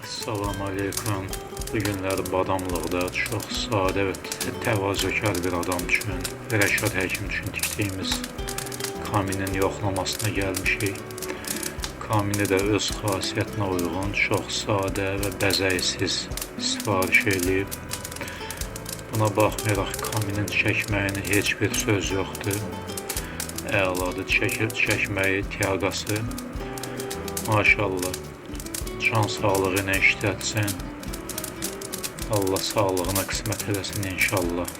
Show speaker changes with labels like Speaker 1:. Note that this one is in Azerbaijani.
Speaker 1: Salam aleykum. Bu günlər badamlıqda çox sadə və təvazökar bir adam üçün, Rəşad həkim üçün tikdiyimiz kaminin yoxlamasına gəlmişik. Kamini də öz xasiyyətinə uyğun, çox sadə və bəzəksiz sifariş edib. Buna baxmayaraq kaminin çəkməyinin heç bir söz yoxdur. Əladır, çəkməyi, tiyaqası. Maşallah. Can sağlığı ilə işlətsin. Allah sağlığına qismət eləsin inşallah.